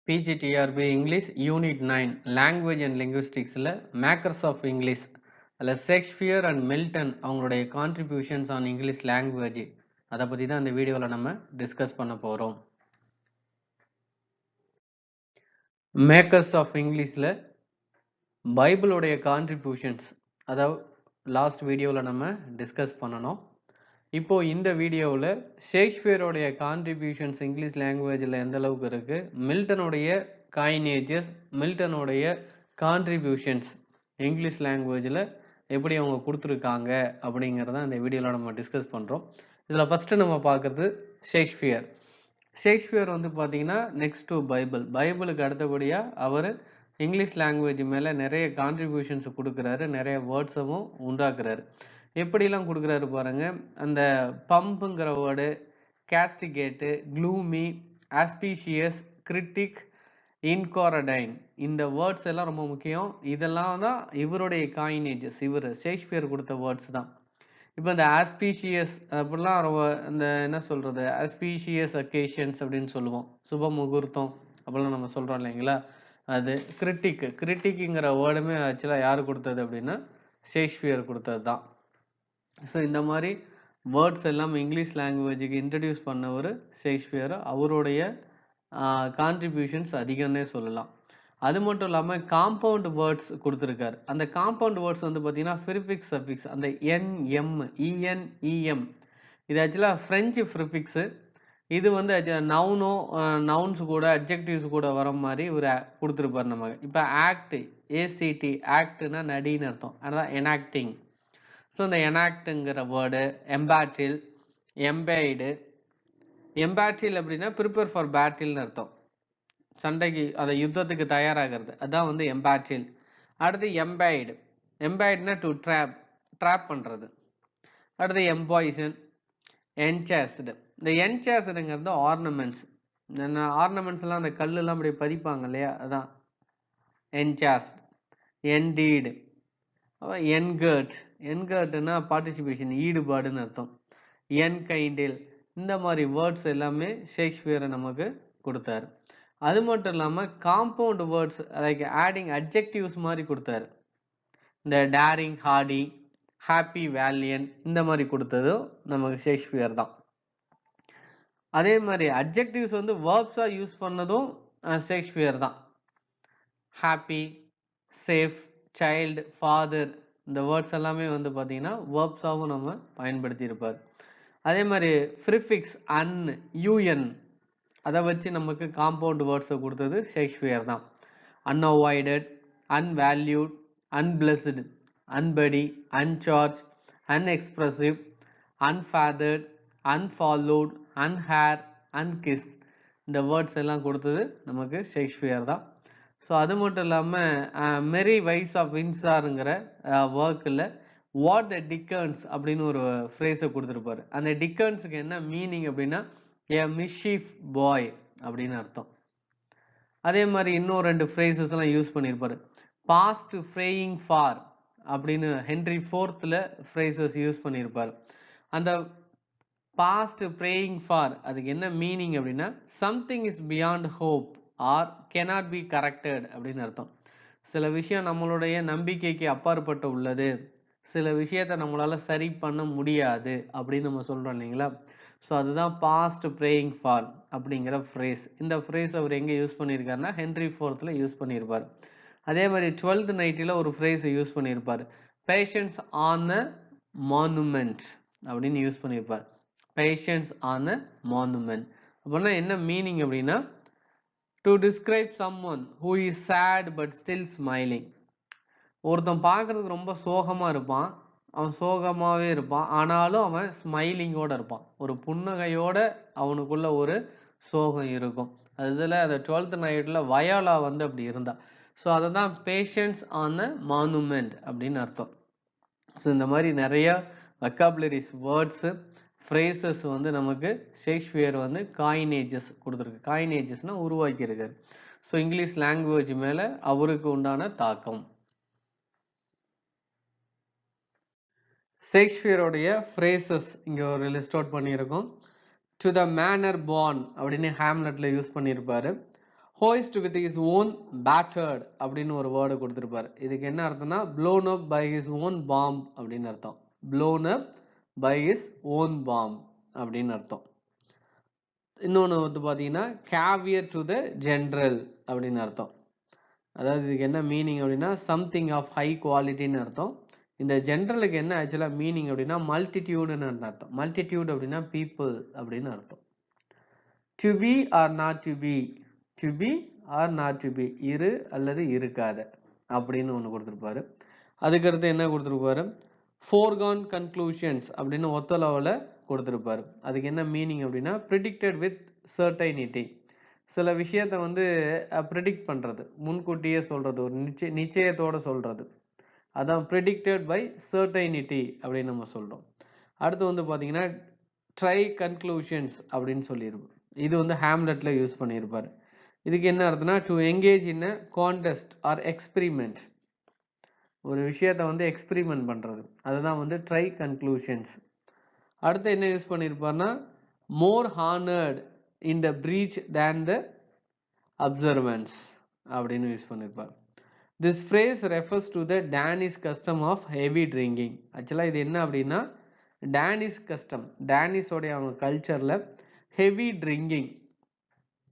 PGTRB English Unit 9 Language and Linguisticsல Makers of English அதில் Shakespeare and Milton அவங்களுடைய contributions on English language அதை பற்றி தான் இந்த வீடியோவில் நம்ம டிஸ்கஸ் பண்ண போகிறோம். மேக்கர்ஸ் ஆஃப் இங்கிலீஷில் பைபிளுடைய கான்ட்ரிபியூஷன்ஸ் அதாவது லாஸ்ட் வீடியோவில் நம்ம டிஸ்கஸ் பண்ணணும். இப்போ இந்த வீடியோவில் ஷேக்ஸ்பியருடைய கான்ட்ரிபியூஷன்ஸ் இங்கிலீஷ் லாங்குவேஜில் எந்த அளவுக்கு இருக்குது, மில்டனுடைய காயினேஜஸ், மில்டனுடைய கான்ட்ரிபியூஷன்ஸ் இங்கிலீஷ் லாங்குவேஜில் எப்படி அவங்க கொடுத்துருக்காங்க அப்படிங்கிறத இந்த வீடியோவில் நம்ம டிஸ்கஸ் பண்ணுறோம். இதில் ஃபஸ்ட்டு நம்ம பார்க்குறது ஷேக்ஸ்பியர். ஷேக்ஸ்பியர் வந்து பார்த்தீங்கன்னா நெக்ஸ்ட் டு பைபிளுக்கு அடுத்தபடியாக அவர் இங்கிலீஷ் லாங்குவேஜ் மேலே நிறைய கான்ட்ரிபியூஷன்ஸ் கொடுக்குறாரு, நிறைய வேர்ட்ஸும் உண்டாக்குறாரு. எப்படிலாம் கொடுக்குறாரு பாருங்க. அந்த பம்புங்கிற வேர்டு, கேஸ்டிகேட்டு, க்ளூமி, ஆஸ்பீஷியஸ், கிரிட்டிக், இன்காரடைன், இந்த வேர்ட்ஸ் எல்லாம் ரொம்ப முக்கியம். இதெல்லாம் தான் இவருடைய காயினேஜஸ், இவர் ஷேக்ஸ்பியர் கொடுத்த வேர்ட்ஸ் தான். இப்போ இந்த ஆஸ்பீஷியஸ் அப்படிலாம் இந்த என்ன சொல்றது, ஆஸ்பீஷியஸ் அக்கேஷன்ஸ் அப்படின்னு சொல்லுவோம், சுப முகூர்த்தம் அப்படிலாம் நம்ம சொல்றோம் இல்லைங்களா. அது கிரிட்டிக்குங்கிற வேர்டுமே ஆக்சுவலாக யார் கொடுத்தது அப்படின்னா ஷேக்ஸ்பியர் கொடுத்தது தான். ஸோ இந்த மாதிரி வேர்ட்ஸ் எல்லாம் இங்கிலீஷ் லாங்குவேஜுக்கு இன்ட்ரடியூஸ் பண்ணவர் ஷேக்ஸ்பியர். அவருடைய கான்ட்ரிபியூஷன்ஸ் அதிகம்னே சொல்லலாம். அது மட்டும் இல்லாமல் காம்பவுண்ட் வேர்ட்ஸ் கொடுத்துருக்காரு. அந்த காம்பவுண்ட் வேர்ட்ஸ் வந்து பார்த்தீங்கன்னா ப்ரிஃபிக்ஸ் சஃபிக்ஸ், அந்த என்எம், இஎன்இஎம், இது ஆக்சுவலாக ஃப்ரெஞ்சு ப்ரிஃபிக்ஸு. இது வந்து நவுன்ஸ் கூட அட்ஜெக்டிவ்ஸ் கூட வர மாதிரி ஒரு கொடுத்துருப்பார் நமக்கு. இப்போ ஆக்ட், ஏசிடி, ஆக்ட்னா நடின்னு அர்த்தம், அதான் எனாக்டிங். ஸோ இந்த எனாக்டுங்கிற வேர்டு, எம்பாட்டில், எம்பைடு. எம்பாட்டில் அப்படின்னா ப்ரிப்பேர் ஃபார் பேட்டில்னு அர்த்தம், சண்டைக்கு அதை யுத்தத்துக்கு தயாராகிறது, அதான் வந்து எம்பாட்டில். அடுத்து எம்பைடு, எம்பைடுனா டு ட்ராப் பண்ணுறது. அடுத்து எம்பாய்சன், என்சாஸ்டு. இந்த என்சாஸ்டுங்கிறது ஆர்னமெண்ட்ஸ், ஆர்னமெண்ட்ஸ்லாம் அந்த கல்லுலாம் அப்படி பதிப்பாங்க இல்லையா, அதான் என்சாஸ்ட். என்டீடு, என்கர்ட்னா பார்ட்டிசிபேஷன், ஈடுபாடுன்னு அர்த்தம். என்கைண்டில், இந்த மாதிரி வேர்ட்ஸ் எல்லாமே ஷேக்ஸ்பியரை நமக்கு கொடுத்தாரு. அது மட்டும் இல்லாமல் compound words like adding adjectives மாதிரி கொடுத்தாரு. இந்த டேரிங், ஹார்டி, ஹாப்பி, வேலியன், இந்த மாதிரி கொடுத்ததும் நமக்கு ஷேக்ஸ்பியர் தான். அதே மாதிரி அட்ஜெக்டிவ்ஸ் வந்து வேர்ப்ஸா யூஸ் பண்ணதும் ஷேக்ஸ்பியர் தான். ஹாப்பி, சேஃப், சைல்டு, ஃபாதர், இந்த வேர்ட்ஸ் எல்லாமே வந்து பார்த்தீங்கன்னா வேர்ப்ஸாகவும் நம்ம பயன்படுத்தி இருப்பார். அதே மாதிரி ப்ரிஃபிக்ஸ் அன், யூஎன், அதை வச்சு நமக்கு காம்பவுண்ட் வேர்ட்ஸை கொடுத்தது ஷேக்ஸ்பியர் தான். அன்அவாய்டட், அன்வேல்யூட், அன்பிளஸ்டு, அன்படி, அன்சார்ஜ், அன்எக்ஸ்பிரசிவ், அன்ஃபேதர்ட், அன்ஃபாலோட், அன்ஹேர், அன்கிஸ், இந்த வேர்ட்ஸ் எல்லாம் கொடுத்தது நமக்கு ஷேக்ஸ்பியர் தான். ஸோ அது மட்டும் இல்லாமல் மெரி வைஃப்ஸ் ஆஃப் வின்சாருங்கிற ஒர்க்கில் வாட் த டிக்கன்ஸ் அப்படின்னு ஒரு ஃப்ரேஸை கொடுத்துருப்பாரு. அந்த டிக்கன்ஸுக்கு என்ன மீனிங் அப்படின்னா ஏ மிஷீஃப் பாய் அப்படின்னு அர்த்தம். அதே மாதிரி இன்னும் 2 ஃப்ரேசஸ்லாம் யூஸ் பண்ணியிருப்பாரு. பாஸ்ட் ஃப்ரேயிங் ஃபார் அப்படின்னு ஹென்ரி 4th ஃப்ரேசஸ் யூஸ் பண்ணியிருப்பார். அந்த பாஸ்ட் ப்ரேயிங் ஃபார் அதுக்கு என்ன மீனிங் அப்படின்னா something is beyond hope or cannot be corrected அப்படின்னு அர்த்தம். சில விஷயம் நம்மளுடைய நம்பிக்கைக்கு அப்பாற்பட்டு உள்ளது, சில விஷயத்தை நம்மளால சரி பண்ண முடியாது அப்படின்னு நம்ம சொல்றோம் இல்லைங்களா. ஸோ அதுதான் பாஸ்ட் ப்ரேயிங் ஃபார் அப்படிங்கிற ஃப்ரேஸ். இந்த ஃப்ரேஸ் அவர் எங்கே யூஸ் பண்ணியிருக்காருன்னா ஹென்ரி 4th யூஸ் பண்ணியிருப்பார். அதே மாதிரி 12th நைட்டில் ஒரு ஃப்ரேஸை யூஸ் பண்ணியிருப்பார். பேஷன்ஸ் ஆன் அ மானுமெண்ட் அப்படின்னு யூஸ் பண்ணியிருப்பார். பேஷன்ஸ் ஆன் அ மானுமெண்ட் அப்படின்னா என்ன மீனிங் அப்படின்னா to describe someone who is sad but still smiling. ஒருத்தன் பார்க்கறதுக்கு ரொம்ப சோகமாக இருப்பான், அவன் சோகமாகவே இருப்பான், ஆனாலும் அவன் ஸ்மைலிங்கோட இருப்பான், ஒரு புன்னகையோட அவனுக்குள்ள ஒரு சோகம் இருக்கும். அதில் அந்த 12th நைட்டில் வயோலா வந்து அப்படி இருந்தா. ஸோ அதை தான் பேஷன்ஸ் ஆன் அ மானுமெண்ட் அப்படின்னு அர்த்தம். ஸோ இந்த மாதிரி நிறைய வெக்காபுலரிஸ், வேர்ட்ஸு, ஃப்ரேசஸ் வந்து நமக்கு ஷேக்ஸ்பியர் வந்து காயினேஜஸ் கொடுத்துருக்கு. காயினேஜஸ்னால் உருவாக்கியிருக்காரு. ஸோ இங்கிலீஷ் லாங்குவேஜ் மேலே அவருக்கு உண்டான தாக்கம். ஷேக்ஸ்பியருடைய ஃப்ரேசஸ் இங்கே ஒரு லிஸ்ட் அவுட் பண்ணியிருக்கோம். டு த மேனர் பார்ன் அப்படின்னு ஹேம்லெட்டில் யூஸ் பண்ணியிருப்பாரு. hoist with his own battered அப்படின்னு ஒரு வேர்டு கொடுத்திருப்பாரு. இதுக்கு என்ன அர்த்தம்னா blown up by his own bomb அப்படின்னு அர்த்தம். blown up by his own bomb அப்படின்னு அர்த்தம். இன்னொன்று வந்து பார்த்தீங்கன்னா caviar to the general அப்படின்னு அர்த்தம். அதாவது இதுக்கு என்ன மீனிங் அப்படின்னா சம்திங் ஆஃப் ஹை குவாலிட்டின்னு அர்த்தம். இந்த ஜென்ரலுக்கு என்ன ஆக்சுவலாக மீனிங் அப்படின்னா மல்டிடியூடுன்னு அர்த்தம். மல்டிடியூட் அப்படின்னா பீப்புள் அப்படின்னு அர்த்தம். To be or not to be, to be or not to be, இரு அல்லது இருக்காத அப்படின்னு ஒன்று கொடுத்துருப்பாரு. அதுக்கடுத்து என்ன கொடுத்துருப்பாரு, ஃபோர்கான் கன்க்ளூஷன்ஸ் அப்படின்னு ஒத்தளவில் கொடுத்துருப்பாரு. அதுக்கு என்ன மீனிங் அப்படின்னா ப்ரிடிக்டட் வித் சர்டைனிட்டி, சில விஷயத்தை வந்து ப்ரிடிக்ட் பண்ணுறது, முன்கூட்டியே சொல்கிறது, ஒரு நிச்சயத்தோடு சொல்கிறது, அதான் ப்ரிடிக்டட் பை சர்டைனிட்டி அப்படின்னு நம்ம சொல்கிறோம். அடுத்து வந்து பார்த்தீங்கன்னா ட்ரை கன்க்ளூஷன்ஸ் அப்படின்னு சொல்லியிருப்போம். இது வந்து ஹேம்லெட்டில் யூஸ் பண்ணியிருப்பார். இதுக்கு என்ன அர்த்தம்னா to engage in a contest or experiment, ஒரு விஷயத்தை வந்து எக்ஸ்பிரிமெண்ட் பண்ணுறது, அதுதான் வந்து ட்ரை கன்க்ளூஷன்ஸ். அடுத்து என்ன யூஸ் பண்ணியிருப்பார்னா more honoured in the breach than the observance அப்படின்னு யூஸ் பண்ணியிருப்பார். This phrase refers to the Danish custom of heavy drinking. ஆக்சுவலாக இது என்ன அப்படின்னா டேனிஷ் கஸ்டம், டேனிஷோடைய அவங்க கல்ச்சரில் ஹெவி ட்ரிங்கிங்,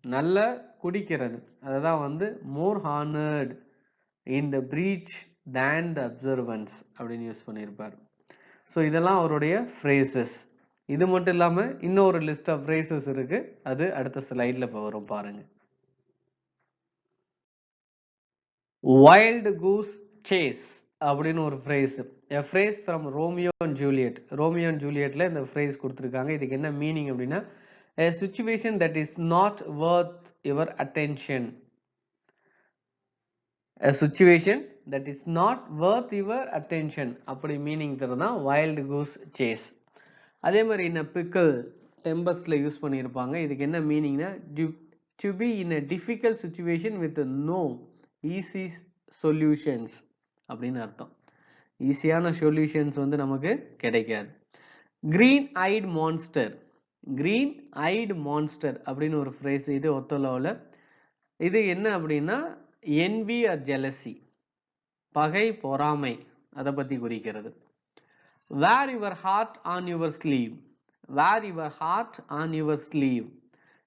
நல்ல குடிக்கிறது, அதுதான் வந்து மோர் honoured in the breach than the observance அப்படின்னு யூஸ் பண்ணியிருப்பார். ஸோ இதெல்லாம் அவருடைய ஃப்ரேசஸ். இது மட்டும் இல்லாமல் இன்னொரு லிஸ்ட் ஆஃப் ஃப்ரேசஸ் இருக்கு, அது அடுத்த ஸ்லைடில் இப்போ வரும் பாருங்க. வைல்டு கூஸ் சேஸ் அப்படின்னு ஒரு phrase, a phrase from Romeo and Juliet. Romeo and ஜூலியட்ல இந்த ஃப்ரேஸ் கொடுத்துருக்காங்க. இதுக்கு என்ன மீனிங் அப்படின்னா a situation that is not worth your attention, a situation that is not worth your attention அப்படி மீனிங் தரதான் வைல்டு கூஸ் சேஸ். அதே மாதிரி in a pickle டெம்பஸ்ட்ல use பண்ணியிருப்பாங்க. இதுக்கு என்ன மீனிங்னா to be in a difficult situation with no easy solutions அப்படின்னு அர்த்தம். ஈஸியான solutions வந்து நமக்கு கிடைக்காது. கிரீன் ஐட் மான்ஸ்டர், கிரீன் ஐட் மான்ஸ்டர் அப்படின்னு ஒரு ஃப்ரேஸ், இது ஒத்தலோவில். இது என்ன அப்படின்னா envy or jealousy, பகை பொறாமை, அதை பற்றி குறிக்கிறது. wear your heart on your sleeve, wear your heart on your sleeve,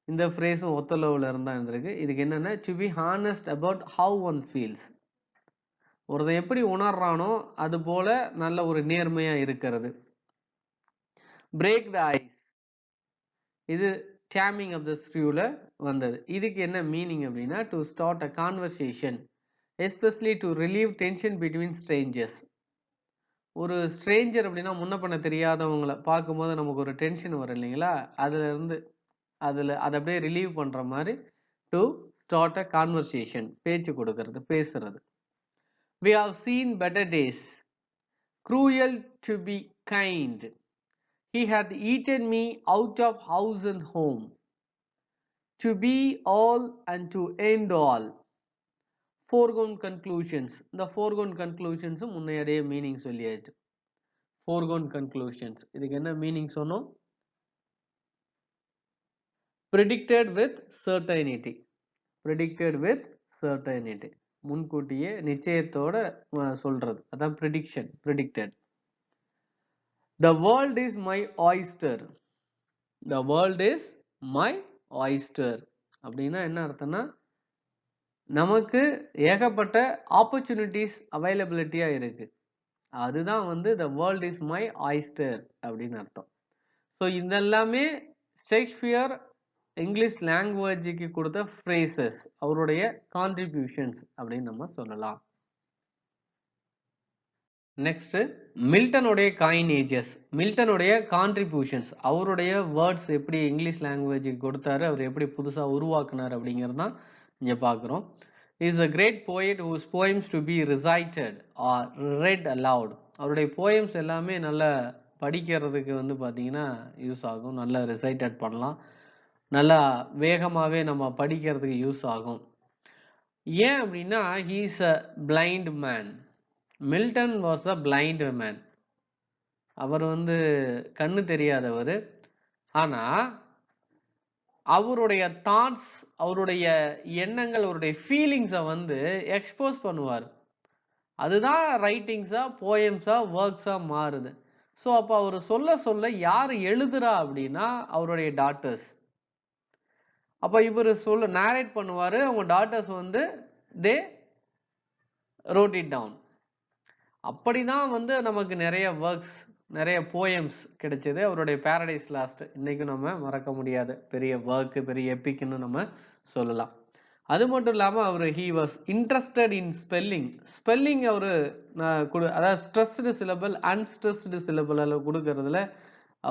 இந்த ஃப்ரேஸும் ஒத்தலோவில் இருந்தால் இருந்திருக்கு. இதுக்கு என்னென்னா to be honest about how one feels, ஒருத்தன் எப்படி உணர்றானோ அது போல நல்ல ஒரு நேர்மையா இருக்கிறது. பிரேக் த ஐஸ், இது டேமிங் ஆஃப் த ஸ்க்ரூல வந்தது. இதுக்கு என்ன மீனிங் அப்படின்னா to start a conversation, especially to relieve tension between strangers. ஒரு ஸ்ட்ரேஞ்சர் அப்படின்னா முன்ன பண்ண தெரியாதவங்களை பார்க்கும்போது நமக்கு ஒரு டென்ஷன் வரும் இல்லைங்களா, அதை அப்படியே ரிலீவ் பண்ற மாதிரி டு ஸ்டார்ட் அ கான்வர்சேஷன், பேச்சு கொடுக்கறது, பேசுறது. We have seen better days, cruel to be kind. He hath eaten me out of house and home, to be all and to end all. Foregone conclusions. The foregone conclusions முன்னையடைய meaning சொல்லியாச்சு. Foregone conclusions இதுக்கு என்ன meaning சொன்னோம்? Predicted with certainty, predicted with certainty, முன்கூட்டியே நிச்சயத்தோட சொல்றது, அதான் prediction, predicted. The world is my oyster, the world is my oyster அப்படின்னா என்ன அர்த்தம்னா நமக்கு ஏகப்பட்ட ஆப்பர்ச்சுனிட்டிஸ் அவைலபிலிட்டியா இருக்கு, அதுதான் வந்து the world is my oyster அப்படின்னு அர்த்தம். ஸோ இதெல்லாமே ஷேக்ஸ்பியர் இங்கிலீஷ் லாங்குவேஜுக்கு கொடுத்த ஃப்ரேசஸ், அவருடைய கான்ட்ரிபியூஷன்ஸ் அப்படின்னு நம்ம சொல்லலாம். நெக்ஸ்ட் மில்டனுடைய காயினேஜஸ், மில்டனுடைய கான்ட்ரிபியூஷன்ஸ், அவருடைய வேர்ட்ஸ் எப்படி இங்கிலீஷ் லாங்குவேஜுக்கு கொடுத்தாரு, அவர் எப்படி புதுசாக உருவாக்குனார் அப்படிங்கிறது தான் இங்கே பார்க்குறோம். Is a great poet whose poems to be recited or read aloud. அவருடைய போயம்ஸ் எல்லாமே நல்லா படிக்கிறதுக்கு வந்து பார்த்தீங்கன்னா யூஸ் ஆகும், நல்லா ரிசைட்டட் பண்ணலாம், நல்லா வேகமாகவே நம்ம படிக்கிறதுக்கு யூஸ் ஆகும். ஏன் அப்படின்னா he is a blind man. Milton was a blind man, அவர் வந்து கண்ணு தெரியாதவர். ஆனால் அவருடைய தாட்ஸ், அவருடைய எண்ணங்கள், அவருடைய ஃபீலிங்ஸை வந்து எக்ஸ்போஸ் பண்ணுவார். அதுதான் ரைட்டிங்ஸா, போயம்ஸா, ஒர்க்ஸா மாறுது. ஸோ அப்போ அவர் சொல்ல சொல்ல யார் எழுதுறா அப்படின்னா அவருடைய டாட்டர்ஸ். அப்போ இவர் நேரேட் பண்ணுவாரு, அவங்க டாட்டர்ஸ் வந்து தே ரோட் இட் டவுன். அப்படிதான் வந்து நமக்கு நிறைய ஒர்க்ஸ், நிறைய போயம்ஸ் கிடைச்சது. அவருடைய பாரடைஸ் லாஸ்ட் இன்னைக்கு நம்ம மறக்க முடியாத பெரிய ஒர்க், பெரிய எப்பிக்னு நம்ம சொல்லலாம். அது மட்டும் இல்லாம அவரு he was interested in spelling. Spelling அவரு அதாவது ஸ்ட்ரெஸ்டு சிலபல், அன்ஸ்ட்ரெஸ்டு சிலபல் கொடுக்கறதுல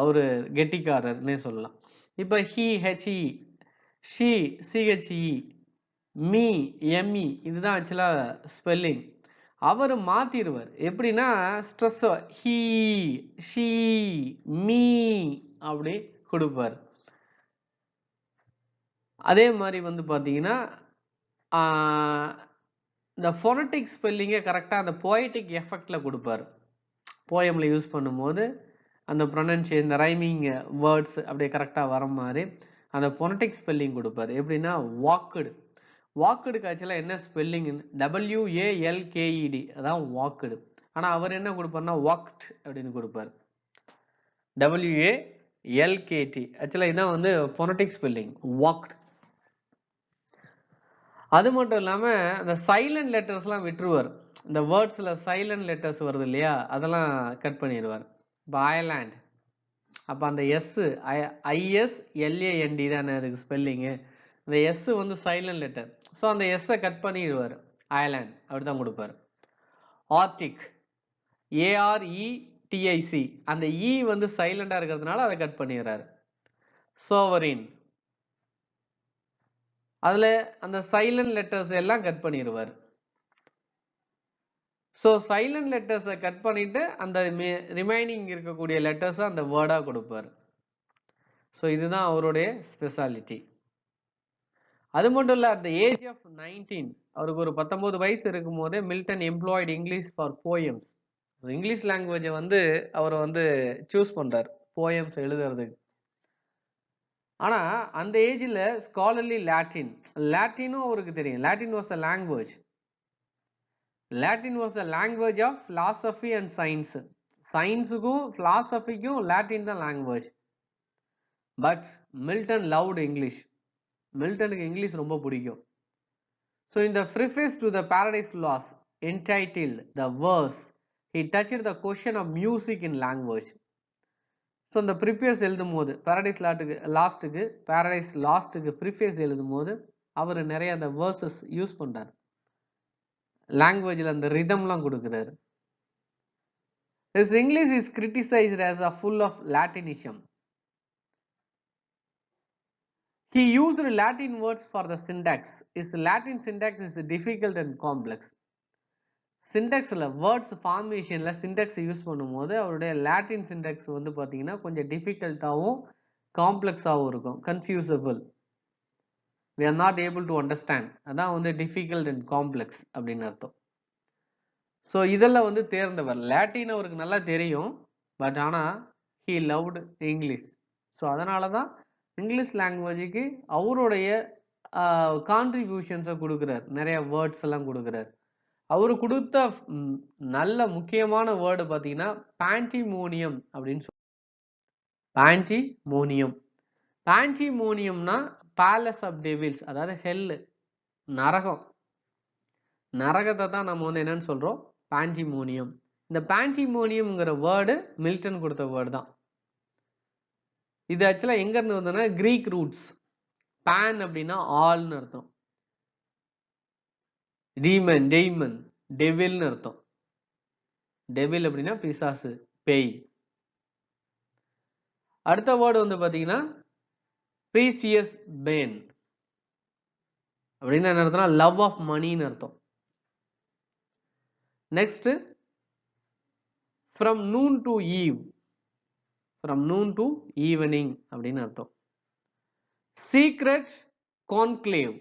அவரு கெட்டிக்காரர்னே சொல்லலாம். இப்ப he, he, she, che, me, me இதுதான் ஆக்சுவலா ஸ்பெல்லிங். அவரு மாத்திடுவார். எப்படின்னா ஸ்ட்ரெஸ் he, she, me அப்படி கொடுப்பார். அதே மாதிரி வந்து பாத்தீங்கன்னா இந்த ஃபோனட்டிக் ஸ்பெல்லிங்கை கரெக்டாக அந்த போயட்டிக் எஃபெக்டில் கொடுப்பார். போயமில் யூஸ் பண்ணும்போது அந்த ப்ரொனன்சியேஷன், இந்த ரைமிங் வேர்ட்ஸ் அப்படியே கரெக்டாக வர மாதிரி அந்த ஃபோனட்டிக் ஸ்பெல்லிங் கொடுப்பார். எப்படின்னா வாக்குடு. வாக்குடுக்கு ஆக்சுவலாக என்ன ஸ்பெல்லிங்? WALKED, அதான் வாக்குடு. ஆனால் அவர் என்ன கொடுப்பார்னா வாக்ட் அப்படின்னு கொடுப்பார். WALKT ஆக்சுவலாக இதான் வந்து ஃபோனட்டிக் ஸ்பெல்லிங், வாக்ட். அது மட்டும் இல்லாம அந்த சைலண்ட் லெட்டர்ஸ்லாம் விட்டுருவார். இந்த வேர்ட்ஸ்ல சைலண்ட் லெட்டர்ஸ் வருது இல்லையா, அதெல்லாம் கட் பண்ணிடுவார். இப்போ அயர்லாண்ட், அப்போ அந்த ISLAND தானே அதுக்கு ஸ்பெல்லிங்கு. இந்த எஸ் வந்து சைலண்ட் லெட்டர், ஸோ அந்த எஸ்ஸை கட் பண்ணிடுவார். அயர்லாண்ட் அப்படிதான் கொடுப்பார். ஆர்டிக், ARETIC, அந்த இ வந்து சைலண்டா இருக்கிறதுனால அதை கட் பண்ணிடுறாரு. சோவரின், அதுல அந்த சைலண்ட் லெட்டர்ஸ் எல்லாம் கட் பண்ணிடுவார். ஸோ சைலண்ட் லெட்டர்ஸை கட் பண்ணிட்டு அந்த ரிமைனிங் இருக்கக்கூடிய லெட்டர்ஸை அந்த வேர்டா கொடுப்பார். ஸோ இதுதான் அவருடைய ஸ்பெஷாலிட்டி. அது மட்டும் இல்ல, அட் த ஏஜ் ஆஃப் 19, அவருக்கு ஒரு 19 வயசு இருக்கும் போதே Milton employed English for poems. English லாங்குவேஜை வந்து அவர் வந்து சூஸ் பண்றார் போயம்ஸ் எழுதுறதுக்கு. ஆனா அந்த ஏஜ்ல ஸ்காலர்லி லாட்டினும் அவருக்கு தெரியும். Latin was a language. Latin was the language of philosophy and science. சயின்ஸுக்கும் philosophyக்கும் லாட்டின் தான் language. But Milton loved English. மில்டனுக்கு இங்கிலீஷ் ரொம்ப பிடிக்கும். ஸோ இந்த preface to the Paradise Lost entitled The Verse, he touched the question of music in language. So இந்த preface எழுதும் போது பாரடைஸ் லாஸ்ட்டுக்கு ப்ரிஃபேஸ் எழுதும் போது அவர் நிறைய அந்த வேர்சஸ் யூஸ் பண்றாரு. லாங்குவேஜில் அந்த ரிதம்லாம் கொடுக்குறாரு. His English is criticized as a full of Latinism. He used Latin words for the syntax. His Latin syntax is difficult and complex. சின்டாக்ஸில் வேர்ட்ஸ் ஃபார்மேஷனில் சின்டாக்ஸ் யூஸ் பண்ணும்போது அவருடைய லாட்டின் சின்டாக்ஸ் வந்து பார்த்தீங்கன்னா கொஞ்சம் டிஃபிகல்ட்டாகவும் காம்ப்ளெக்ஸாகவும் இருக்கும். Confusable, we are not able to understand, அதான் வந்து டிஃபிகல்ட் அண்ட் காம்ப்ளெக்ஸ் அப்படின்னு அர்த்தம். ஸோ இதெல்லாம் வந்து தேர்ந்தவர். லாட்டின் அவருக்கு நல்லா தெரியும், பட் ஆனால் ஹீ லவ்டு இங்கிலீஷ். ஸோ அதனால தான் இங்கிலீஷ் லாங்குவேஜுக்கு அவருடைய கான்ட்ரிபியூஷன்ஸை கொடுக்குறார். நிறைய வேர்ட்ஸ் எல்லாம் கொடுக்குறார். அவரு கொடுத்த நல்ல முக்கியமான வேர்டு பார்த்தீங்கன்னா பாண்டிமோனியம் அப்படின்னு சொல்லி. பாண்டிமோனியம்னா பேலஸ் ஆஃப் டெவில்ஸ், அதாவது ஹெல், நரகம். நரகத்தை தான் நம்ம வந்து என்னன்னு சொல்றோம், பாண்டிமோனியம். இந்த பாண்டிமோனியம்ங்கிற வேர்டு மில்டன் கொடுத்த வேர்டு தான். இது ஆக்சுவலா எங்க இருந்து வந்ததுன்னா கிரீக் ரூட்ஸ். பான் அப்படின்னா ஆல்னு அர்த்தம். டெய்மன் டெவில்னு அர்த்தம். டெவில் அப்படின்னா பிசாசு, பேய். அடுத்த வேர்டு வந்து பாத்தீங்கன்னா ப்ரீசியஸ் பேன் அப்படின்னு என்ன அர்த்தம்னா லவ் ஆஃப் மணின்னு அர்த்தம். Next from noon to eve, from noon to evening அப்படின்னு அர்த்தம். சீக்ரெட் கான்க்ளேவ்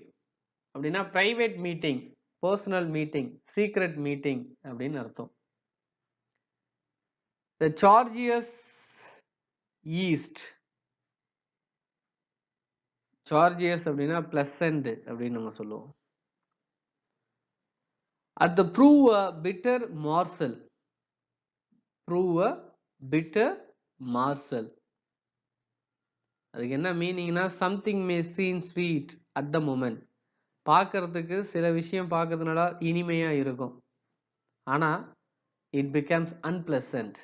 அப்படின்னா private meeting, personal meeting, secret meeting அப்படின்னு அர்த்தம். The Chargeous East, சார்ஜியஸ் அப்படின்னா பிளசன்ட் அப்படின்னு நம்ம சொல்லுவோம். At the prove a bitter morsel. Prove a bitter morsel. அதுக்கு என்ன மீனிங்னா something may seem sweet at the moment. பார்க்கறதுக்கு சில விஷயம் பார்க்கறதுனால இனிமையா இருக்கும், ஆனா it becomes unpleasant.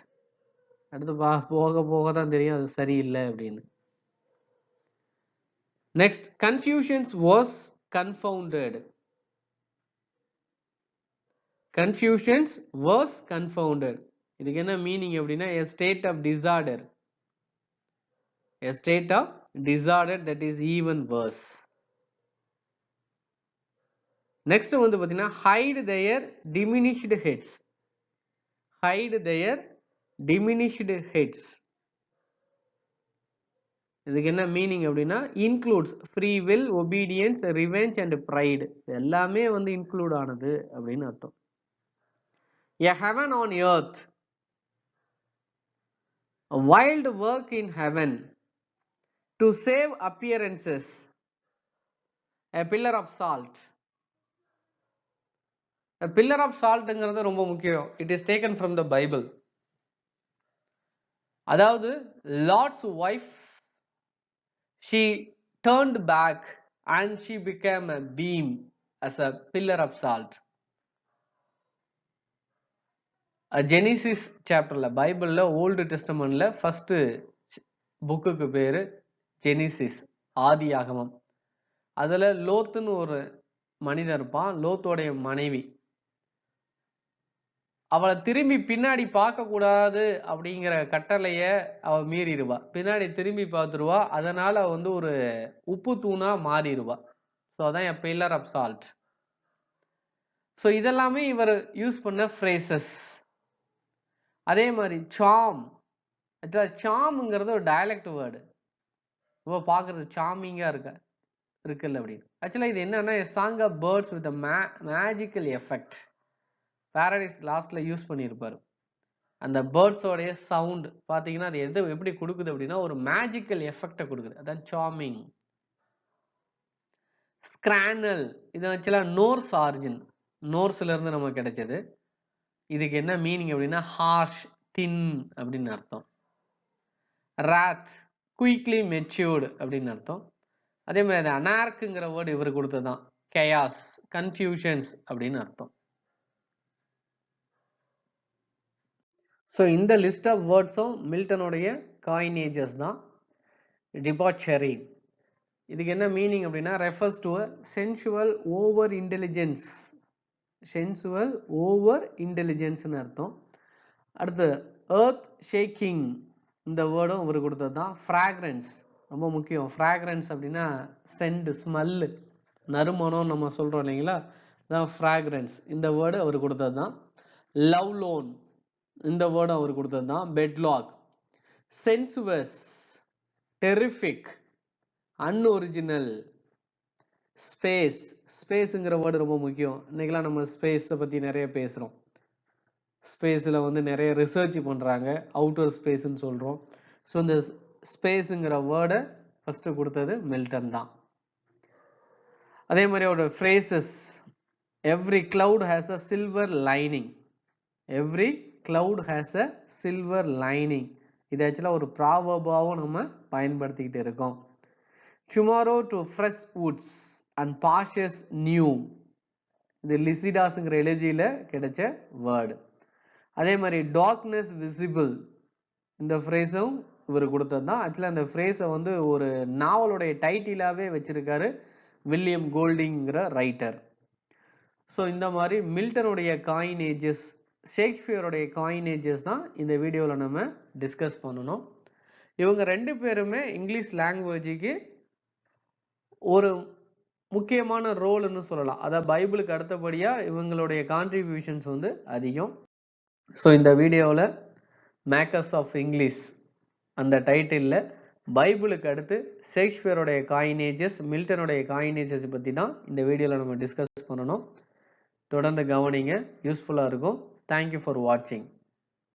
அடுத்து போக போக தான் தெரியும் அது சரியில்லை அப்படின்னு. Next, Confucius was confounded. Confucius was confounded. இதுக்கு என்ன மீனிங் அப்படின்னா a state of disorder. A state of disorder that is even worse. Next வந்து பார்த்தீங்கன்னா hide their diminished heads. Hide their diminished heads. இதுக்கு என்ன மீனிங் அப்படின்னா includes free will, obedience, revenge and pride. எல்லாமே வந்து இன்க்ளூட் ஆனது அப்படின்னு அர்த்தம். A heaven on earth. A wild work in heaven to save appearances. A pillar of salt. A pillar of saltங்கிறது ரொம்ப முக்கியம். It is taken from the Bible. அதாவது Lot's wife, she turned back and she became a beam as a pillar of salt. Genesis chapterல பைபிள்ல old டெஸ்டமெண்ட்ல first புக்குக்கு பேரு Genesis, ஆதியாகமம். அதுல லோத்துன்னு ஒரு மனிதன் இருப்பான், லோத்தோடைய மனைவி. அவளை திரும்பி பின்னாடி பார்க்க கூடாது அப்படிங்கிற கட்டளைய அவ மீறிடுவா, பின்னாடி திரும்பி பார்த்துருவா, அதனால வந்து ஒரு உப்பு தூணா மாறிடுவா. ஸோ அதான் பில்லர் ஆஃப் சால்ட். ஸோ இதெல்லாமே இவர் யூஸ் பண்ண ஃப்ரேசஸ். அதே மாதிரி சாம், சாம்ங்கிறது ஒரு டயலக்ட் வேர்டு. ரொம்ப பார்க்கறது சாமிங்கா இருக்குல்ல அப்படின்னு. ஆக்சுவலா இது என்னன்னா song of birds with magical effect. Paradise லாஸ்ட்ல யூஸ் பண்ணியிருப்பாரு. அந்த பேர்ட்ஸோடைய சவுண்ட் பார்த்தீங்கன்னா அது எப்படி கொடுக்குது அப்படின்னா ஒரு மேஜிக்கல் எஃபெக்டை கொடுக்குது. அதான் சாமிங். ஸ்கிரானல், இது ஆக்சுவலா நோர்ஸ் ஆரிஜின், நோர்ஸ்ல இருந்து நமக்கு கிடைச்சது. இதுக்கு என்ன மீனிங் அப்படின்னா ஹார்ஷ், தின் அப்படின்னு அர்த்தம். ராத், குயிக்லி மெச்சூர்டு அப்படின்னு அர்த்தம். அதே மாதிரி அது அனார்க்குங்கிற வேர்டு இவர் கொடுத்ததுதான், கயாஸ், கன்ஃபியூஷன்ஸ் அப்படின்னு அர்த்தம். ஸோ இந்த லிஸ்ட் ஆஃப் வேர்ட்ஸும் மில்டனுடைய காயினேஜஸ் தான். டிபாச்சரி, இதுக்கு என்ன மீனிங் அப்படின்னா refers to a sensual over intelligence. Sensual over இன்டெலிஜென்ஸ்னு அர்த்தம். அடுத்து எர்த் ஷேக்கிங், இந்த வேர்டும் இவர் கொடுத்தது தான். ஃப்ராக்ரன்ஸ், ரொம்ப முக்கியம். ஃப்ராக்ரன்ஸ் அப்படின்னா சென்ட், ஸ்மெல்லு, நறுமணம் நம்ம சொல்றோம் இல்லைங்களா, தான் ஃப்ராக்ரன்ஸ். இந்த வேர்டு அவர் கொடுத்தது தான். லவ் லோன், இந்த வேர்டு அவர் கொடுத்தது தான். பெட்லாக், சென்சுவஸ், டெரிஃபிக், அன்ஒரிஜினல், ஸ்பேஸ். ஸ்பேஸுங்கிற வேர்டு ரொம்ப முக்கியம். இன்னைக்கெல்லாம் நம்ம ஸ்பேஸை பற்றி நிறைய பேசுகிறோம். ஸ்பேஸில் வந்து நிறைய ரிசர்ச் பண்ணுறாங்க, அவுட்டர் ஸ்பேஸ்ன்னு சொல்கிறோம். ஸோ இந்த ஸ்பேஸுங்கிற வேர்டை ஃபஸ்ட்டு கொடுத்தது மில்டன் தான். அதே மாதிரி அவரோட phrases, every cloud has a silver lining. Every cloud has a silver lining. இது ஆக்சுவலாக ஒரு ப்ராவர்பாவும் நம்ம பயன்படுத்திக்கிட்டு இருக்கோம். Tomorrow to fresh woods and pastures new, இது லிசிடாஸ்ங்கிற எலஜியில் கிடைச்ச வேர்டு. அதே மாதிரி டார்க்னஸ் விசிபிள், இந்த ஃப்ரேஸும் இவர் கொடுத்தது தான். ஆக்சுவலாக அந்த ஃப்ரேஸை வந்து ஒரு நாவலுடைய டைட்டிலாகவே வச்சிருக்காரு வில்லியம் கோல்டிங்கிற ரைட்டர். ஸோ இந்த மாதிரி மில்டனுடைய காயினேஜஸ், ஷேக்ஸ்பியருடைய காயினேஜஸ் தான் இந்த வீடியோவில் நம்ம டிஸ்கஸ் பண்ணணும். இவங்க ரெண்டு பேருமே இங்கிலீஷ் லாங்குவேஜுக்கு ஒரு முக்கியமான ரோல்னு சொல்லலாம். அதாவது பைபிளுக்கு அடுத்தபடியாக இவங்களுடைய கான்ட்ரிபியூஷன்ஸ் வந்து அதிகம். ஸோ இந்த வீடியோவில் மேக்கர்ஸ் ஆஃப் இங்கிலீஷ் அந்த டைட்டிலில் பைபிளுக்கு அடுத்து ஷேக்ஸ்பியருடைய காயினேஜஸ், மில்டனுடைய காயினேஜஸ் பற்றி தான் இந்த வீடியோவில் நம்ம டிஸ்கஸ் பண்ணணும். தொடர்ந்து கவனிங்க, யூஸ்ஃபுல்லாக இருக்கும். தேங்க்யூ ஃபார் வாட்சிங்.